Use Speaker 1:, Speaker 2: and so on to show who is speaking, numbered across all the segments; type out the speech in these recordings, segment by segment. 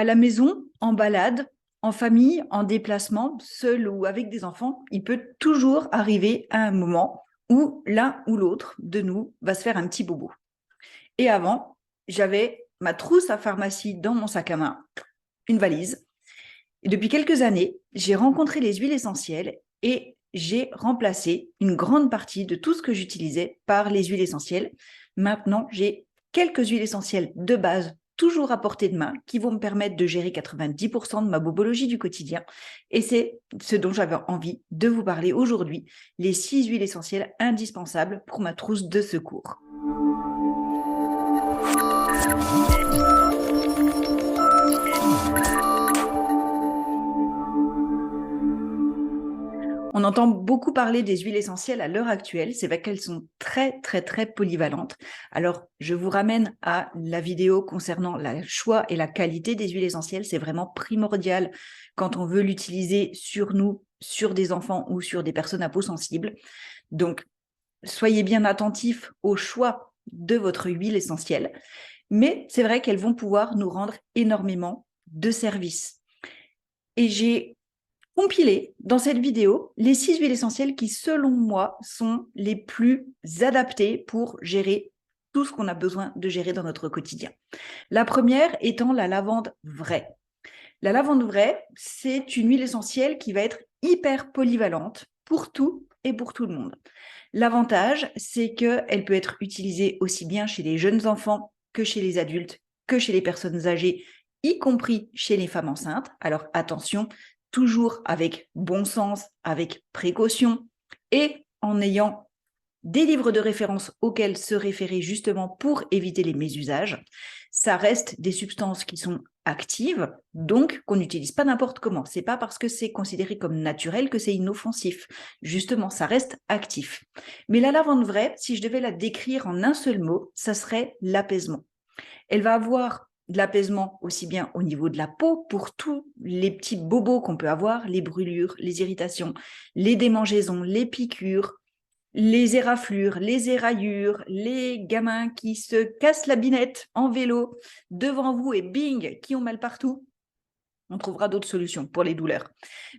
Speaker 1: À la maison, en balade, en famille, en déplacement, seul ou avec des enfants, il peut toujours arriver à un moment où l'un ou l'autre de nous va se faire un petit bobo. Et avant, j'avais ma trousse à pharmacie dans mon sac à main, une valise. Et depuis quelques années, j'ai rencontré les huiles essentielles et j'ai remplacé une grande partie de tout ce que j'utilisais par les huiles essentielles. Maintenant, j'ai quelques huiles essentielles de base, toujours à portée de main, qui vont me permettre de gérer 90% de ma bobologie du quotidien. Et c'est ce dont j'avais envie de vous parler aujourd'hui, les 6 huiles essentielles indispensables pour ma trousse de secours. On entend beaucoup parler des huiles essentielles à l'heure actuelle, c'est vrai qu'elles sont très, très, très polyvalentes. Alors, je vous ramène à la vidéo concernant le choix et la qualité des huiles essentielles. C'est vraiment primordial quand on veut l'utiliser sur nous, sur des enfants ou sur des personnes à peau sensible. Donc, soyez bien attentifs au choix de votre huile essentielle. Mais c'est vrai qu'elles vont pouvoir nous rendre énormément de services. Et j'ai compilé dans cette vidéo les 6 huiles essentielles qui, selon moi, sont les plus adaptées pour gérer tout ce qu'on a besoin de gérer dans notre quotidien. La première étant la lavande vraie. La lavande vraie, c'est une huile essentielle qui va être hyper polyvalente pour tout et pour tout le monde. L'avantage, c'est qu'elle peut être utilisée aussi bien chez les jeunes enfants que chez les adultes, que chez les personnes âgées, y compris chez les femmes enceintes. Alors attention, toujours avec bon sens, avec précaution et en ayant des livres de référence auxquels se référer justement pour éviter les mésusages. Ça reste des substances qui sont actives, donc qu'on n'utilise pas n'importe comment. C'est pas parce que c'est considéré comme naturel que c'est inoffensif. Justement, ça reste actif. Mais la lavande vraie, si je devais la décrire en un seul mot, ça serait l'apaisement. Elle va avoir de l'apaisement aussi bien au niveau de la peau pour tous les petits bobos qu'on peut avoir, les brûlures, les irritations, les démangeaisons, les piqûres, les éraflures, les éraillures, les gamins qui se cassent la binette en vélo devant vous et bing, qui ont mal partout. On trouvera d'autres solutions pour les douleurs.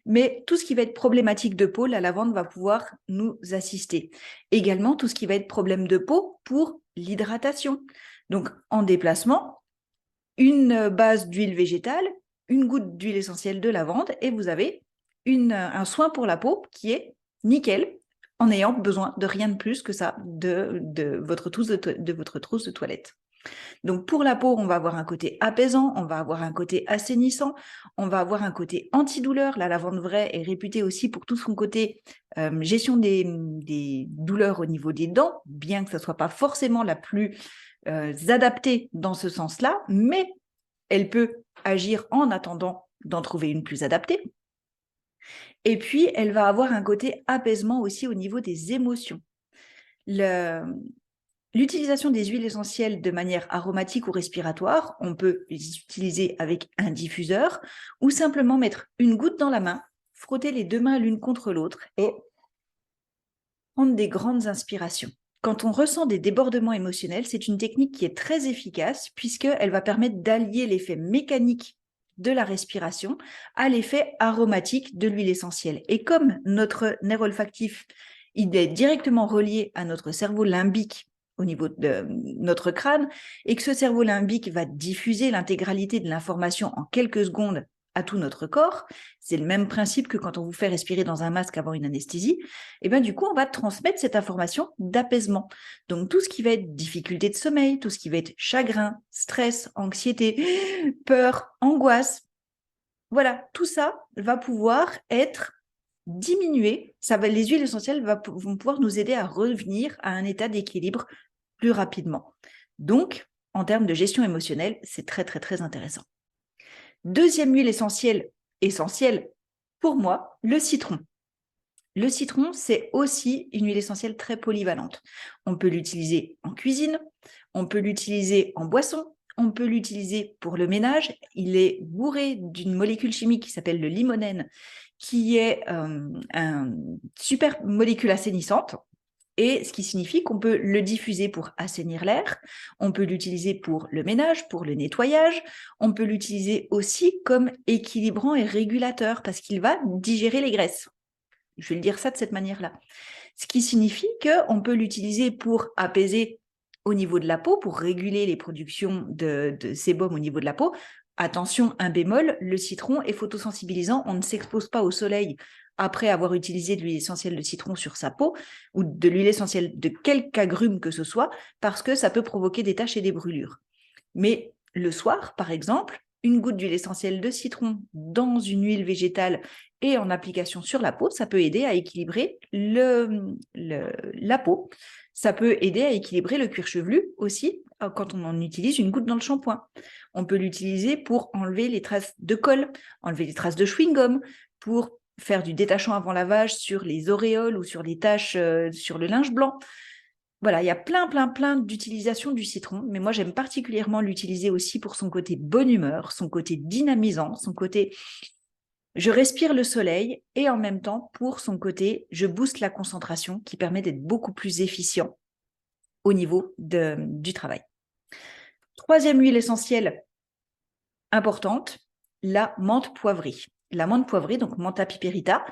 Speaker 1: Mais tout ce qui va être problématique de peau, la lavande va pouvoir nous assister. Également, tout ce qui va être problème de peau pour l'hydratation. Donc, en déplacement, une base d'huile végétale, une goutte d'huile essentielle de lavande et vous avez un soin pour la peau qui est nickel en n'ayant besoin de rien de plus que ça de votre trousse de toilette. Donc pour la peau, on va avoir un côté apaisant, on va avoir un côté assainissant, on va avoir un côté antidouleur. La lavande vraie est réputée aussi pour tout son côté gestion des douleurs au niveau des dents, bien que ça ne soit pas forcément la plus adaptée dans ce sens-là, mais elle peut agir en attendant d'en trouver une plus adaptée. Et puis, elle va avoir un côté apaisement aussi au niveau des émotions. L'utilisation des huiles essentielles de manière aromatique ou respiratoire, on peut les utiliser avec un diffuseur ou simplement mettre une goutte dans la main, frotter les deux mains l'une contre l'autre et prendre des grandes inspirations. Quand on ressent des débordements émotionnels, c'est une technique qui est très efficace puisqu'elle va permettre d'allier l'effet mécanique de la respiration à l'effet aromatique de l'huile essentielle. Et comme notre nerf olfactif, il est directement relié à notre cerveau limbique au niveau de notre crâne, et que ce cerveau limbique va diffuser l'intégralité de l'information en quelques secondes à tout notre corps, c'est le même principe que quand on vous fait respirer dans un masque avant une anesthésie, et bien du coup, on va transmettre cette information d'apaisement. Donc tout ce qui va être difficulté de sommeil, tout ce qui va être chagrin, stress, anxiété, peur, angoisse, voilà, tout ça va pouvoir être diminué. Les huiles essentielles vont pouvoir nous aider à revenir à un état d'équilibre plus rapidement. Donc, en termes de gestion émotionnelle, c'est très, très, très intéressant. Deuxième huile essentielle pour moi, le citron. Le citron, c'est aussi une huile essentielle très polyvalente. On peut l'utiliser en cuisine, on peut l'utiliser en boisson, on peut l'utiliser pour le ménage. Il est bourré d'une molécule chimique qui s'appelle le limonène, qui est une super molécule assainissante. Et ce qui signifie qu'on peut le diffuser pour assainir l'air, on peut l'utiliser pour le ménage, pour le nettoyage, on peut l'utiliser aussi comme équilibrant et régulateur parce qu'il va digérer les graisses. Je vais le dire ça de cette manière-là. Ce qui signifie qu'on peut l'utiliser pour apaiser au niveau de la peau, pour réguler les productions de sébum au niveau de la peau. Attention, un bémol, le citron est photosensibilisant, on ne s'expose pas au soleil après avoir utilisé de l'huile essentielle de citron sur sa peau ou de l'huile essentielle de quelque agrume que ce soit, parce que ça peut provoquer des taches et des brûlures. Mais le soir, par exemple, une goutte d'huile essentielle de citron dans une huile végétale et en application sur la peau, ça peut aider à équilibrer la peau. Ça peut aider à équilibrer le cuir chevelu aussi quand on en utilise une goutte dans le shampoing. On peut l'utiliser pour enlever les traces de colle, enlever les traces de chewing-gum, pour faire du détachant avant lavage sur les auréoles ou sur les taches sur le linge blanc. Voilà, il y a plein d'utilisations du citron, mais moi j'aime particulièrement l'utiliser aussi pour son côté bonne humeur, son côté dynamisant, son côté je respire le soleil et en même temps pour son côté je booste la concentration qui permet d'être beaucoup plus efficient au niveau du travail. Troisième huile essentielle importante, la menthe poivrée. La menthe poivrée, donc Mentha piperita,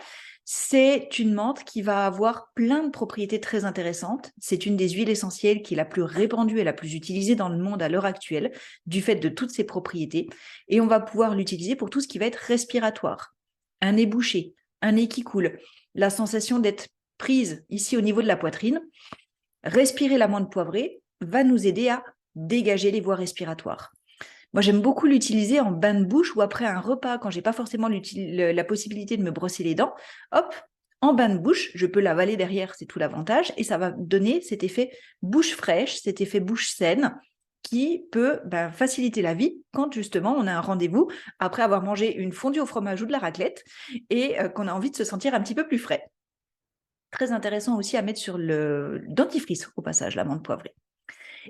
Speaker 1: c'est une menthe qui va avoir plein de propriétés très intéressantes. C'est une des huiles essentielles qui est la plus répandue et la plus utilisée dans le monde à l'heure actuelle, du fait de toutes ses propriétés. Et on va pouvoir l'utiliser pour tout ce qui va être respiratoire. Un nez bouché, un nez qui coule, la sensation d'être prise ici au niveau de la poitrine. Respirer la menthe poivrée va nous aider à dégager les voies respiratoires. Moi, j'aime beaucoup l'utiliser en bain de bouche ou après un repas, quand j'ai pas forcément la possibilité de me brosser les dents. Hop, en bain de bouche, je peux l'avaler derrière, c'est tout l'avantage, et ça va donner cet effet bouche fraîche, cet effet bouche saine, qui peut faciliter la vie quand justement on a un rendez-vous après avoir mangé une fondue au fromage ou de la raclette et qu'on a envie de se sentir un petit peu plus frais. Très intéressant aussi à mettre sur le dentifrice au passage, la menthe poivrée.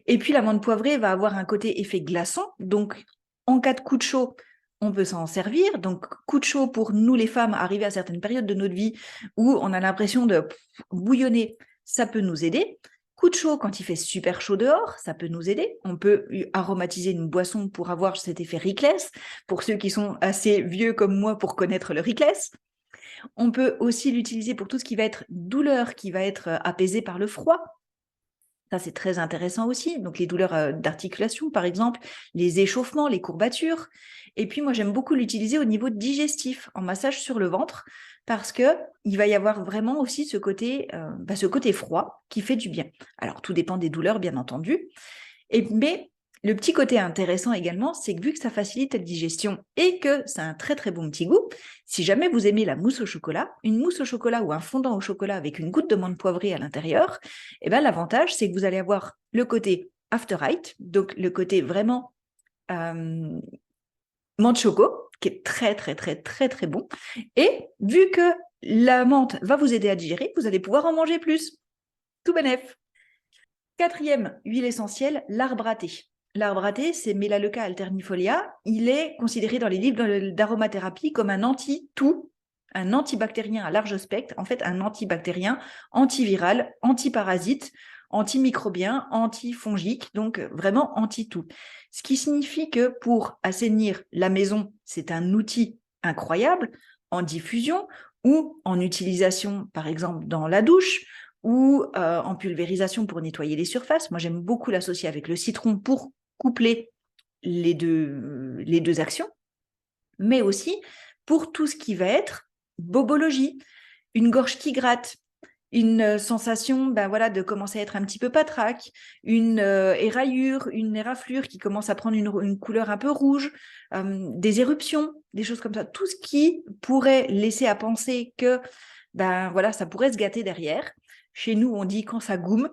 Speaker 1: Et puis l'amande poivrée va avoir un côté effet glaçant, donc en cas de coup de chaud, on peut s'en servir. Donc coup de chaud pour nous les femmes, arriver à certaines périodes de notre vie où on a l'impression de bouillonner, ça peut nous aider. Coup de chaud quand il fait super chaud dehors, ça peut nous aider. On peut aromatiser une boisson pour avoir cet effet Rickless, pour ceux qui sont assez vieux comme moi pour connaître le Rickless. On peut aussi l'utiliser pour tout ce qui va être douleur, qui va être apaisé par le froid. Ça, c'est très intéressant aussi. Donc, les douleurs d'articulation, par exemple, les échauffements, les courbatures. Et puis, moi, j'aime beaucoup l'utiliser au niveau digestif, en massage sur le ventre, parce qu'il va y avoir vraiment aussi ce côté froid qui fait du bien. Alors, tout dépend des douleurs, bien entendu. Mais le petit côté intéressant également, c'est que vu que ça facilite la digestion et que ça a un très très bon petit goût, si jamais vous aimez la mousse au chocolat, une mousse au chocolat ou un fondant au chocolat avec une goutte de menthe poivrée à l'intérieur, l'avantage c'est que vous allez avoir le côté after eight, donc le côté vraiment menthe choco, qui est très très très très très bon. Et vu que la menthe va vous aider à digérer, vous allez pouvoir en manger plus. Tout bénef. Quatrième huile essentielle, l'arbre à thé. L'arbre à thé, c'est Melaleuca alternifolia. Il est considéré dans les livres d'aromathérapie comme un anti-tout, un antibactérien à large spectre, en fait un antibactérien, antiviral, antiparasite, antimicrobien, antifongique, donc vraiment anti-tout. Ce qui signifie que pour assainir la maison, c'est un outil incroyable en diffusion ou en utilisation, par exemple, dans la douche, ou en pulvérisation pour nettoyer les surfaces. Moi, j'aime beaucoup l'associer avec le citron pour coupler les deux actions, mais aussi pour tout ce qui va être bobologie, une gorge qui gratte, une sensation de commencer à être un petit peu patraque, une éraillure, une éraflure qui commence à prendre une couleur un peu rouge, des éruptions, des choses comme ça. Tout ce qui pourrait laisser à penser que ça pourrait se gâter derrière. Chez nous, on dit quand ça goume.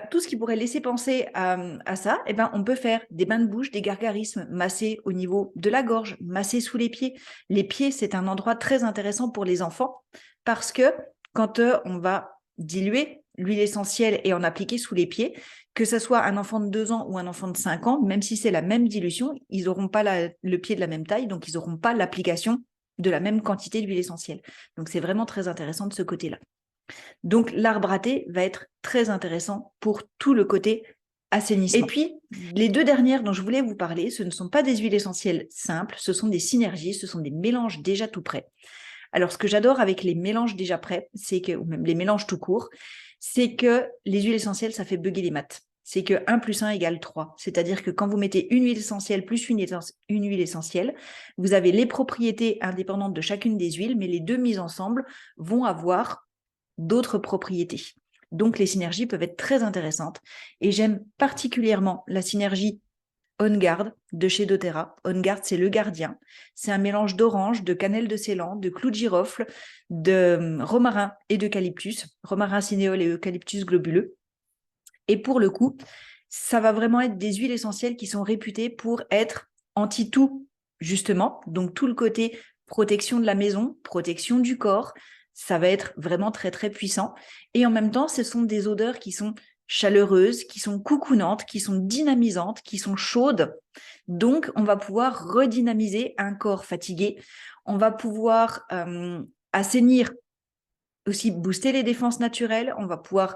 Speaker 1: Tout ce qui pourrait laisser penser à ça, on peut faire des bains de bouche, des gargarismes, masser au niveau de la gorge, masser sous les pieds. Les pieds, c'est un endroit très intéressant pour les enfants parce que quand on va diluer l'huile essentielle et en appliquer sous les pieds, que ce soit un enfant de 2 ans ou un enfant de 5 ans, même si c'est la même dilution, ils n'auront pas le pied de la même taille, donc ils n'auront pas l'application de la même quantité d'huile essentielle. Donc, c'est vraiment très intéressant de ce côté-là. Donc, l'arbre à thé va être très intéressant pour tout le côté assainissement. Et puis, les deux dernières dont je voulais vous parler, ce ne sont pas des huiles essentielles simples, ce sont des synergies, ce sont des mélanges déjà tout prêts. Alors, ce que j'adore avec les mélanges déjà prêts, c'est que, ou même les mélanges tout court, c'est que les huiles essentielles, ça fait bugger les maths. C'est que 1 plus 1 égale 3. C'est-à-dire que quand vous mettez une huile essentielle plus une huile essentielle, vous avez les propriétés indépendantes de chacune des huiles, mais les deux mises ensemble vont avoir d'autres propriétés. Donc, les synergies peuvent être très intéressantes. Et j'aime particulièrement la synergie On Guard de chez doTERRA. On Guard, c'est le gardien. C'est un mélange d'orange, de cannelle de Ceylan, de clou de girofle, de romarin et d'eucalyptus, romarin cinéole et eucalyptus globuleux. Et pour le coup, ça va vraiment être des huiles essentielles qui sont réputées pour être anti-tout, justement. Donc, tout le côté protection de la maison, protection du corps, ça va être vraiment très, très puissant. Et en même temps, ce sont des odeurs qui sont chaleureuses, qui sont coucounantes, qui sont dynamisantes, qui sont chaudes. Donc, on va pouvoir redynamiser un corps fatigué. On va pouvoir assainir, aussi booster les défenses naturelles. On va pouvoir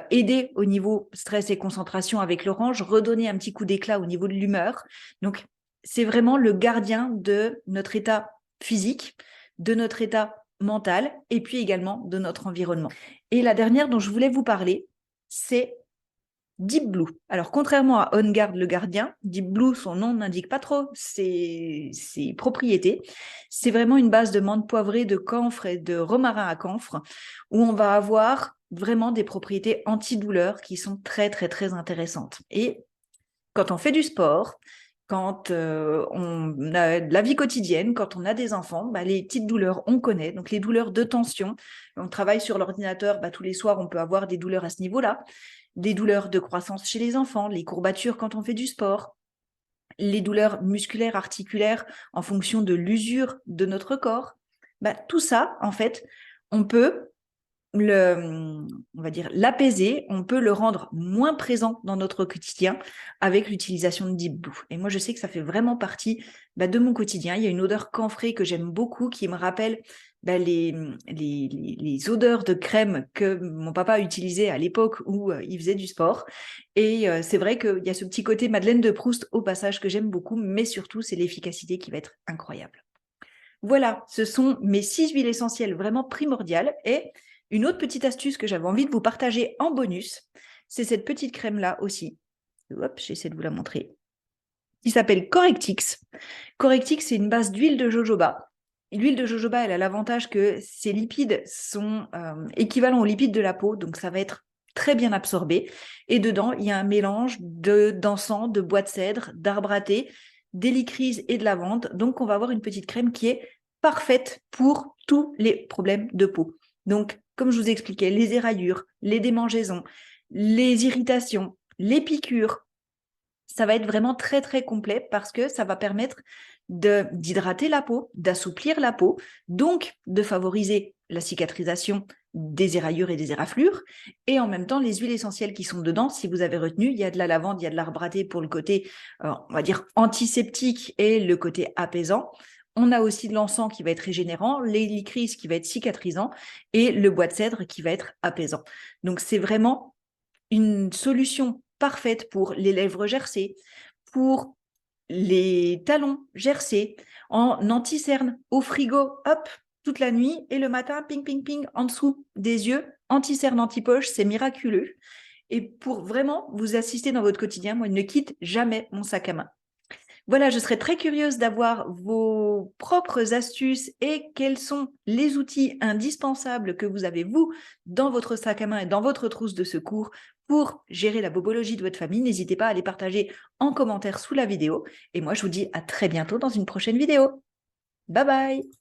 Speaker 1: aider au niveau stress et concentration avec l'orange, redonner un petit coup d'éclat au niveau de l'humeur. Donc, c'est vraiment le gardien de notre état physique, de notre état mental et puis également de notre environnement. Et la dernière dont je voulais vous parler, c'est Deep Blue. Alors, contrairement à On Guard le gardien, Deep Blue, son nom n'indique pas trop ses propriétés. C'est vraiment une base de menthe poivrée, de camphre et de romarin à camphre, où on va avoir vraiment des propriétés antidouleurs qui sont très, très, très intéressantes. Et quand on fait du sport, quand on a de la vie quotidienne, quand on a des enfants, bah, les petites douleurs, on connaît. Donc, les douleurs de tension, on travaille sur l'ordinateur, bah, tous les soirs, on peut avoir des douleurs à ce niveau-là. Des douleurs de croissance chez les enfants, les courbatures quand on fait du sport, les douleurs musculaires, articulaires en fonction de l'usure de notre corps. Bah, tout ça, en fait, on peut on va dire, l'apaiser, on peut le rendre moins présent dans notre quotidien avec l'utilisation de Deep Blue. Et moi, je sais que ça fait vraiment partie de mon quotidien. Il y a une odeur camphrée que j'aime beaucoup qui me rappelle les odeurs de crème que mon papa utilisait à l'époque où il faisait du sport. Et c'est vrai qu'il y a ce petit côté Madeleine de Proust au passage que j'aime beaucoup, mais surtout, c'est l'efficacité qui va être incroyable. Voilà, ce sont mes 6 huiles essentielles vraiment primordiales. Et une autre petite astuce que j'avais envie de vous partager en bonus, c'est cette petite crème-là aussi. Hop, j'essaie de vous la montrer. Qui s'appelle Correctix. Correctix, c'est une base d'huile de jojoba. L'huile de jojoba, elle a l'avantage que ses lipides sont équivalents aux lipides de la peau, donc ça va être très bien absorbé. Et dedans, il y a un mélange d'encens, de bois de cèdre, d'arbre à thé, d'hélicryse et de lavande. Donc, on va avoir une petite crème qui est parfaite pour tous les problèmes de peau. Donc, comme je vous expliquais, les éraillures, les démangeaisons, les irritations, les piqûres, ça va être vraiment très, très complet parce que ça va permettre d'hydrater la peau, d'assouplir la peau, donc de favoriser la cicatrisation des éraillures et des éraflures. Et en même temps, les huiles essentielles qui sont dedans, si vous avez retenu, il y a de la lavande, il y a de l'arbre à thé pour le côté, on va dire, antiseptique et le côté apaisant. On a aussi de l'encens qui va être régénérant, l'hélicryse qui va être cicatrisant et le bois de cèdre qui va être apaisant. Donc, c'est vraiment une solution parfaite pour les lèvres gercées, pour les talons gercés, en anti-cerne, au frigo, hop, toute la nuit, et le matin, ping, ping, ping, en dessous des yeux, anti-cerne, anti-poche, c'est miraculeux. Et pour vraiment vous assister dans votre quotidien, moi, ne quitte jamais mon sac à main. Voilà, je serais très curieuse d'avoir vos propres astuces et quels sont les outils indispensables que vous avez, vous, dans votre sac à main et dans votre trousse de secours pour gérer la bobologie de votre famille. N'hésitez pas à les partager en commentaire sous la vidéo. Et moi, je vous dis à très bientôt dans une prochaine vidéo. Bye bye!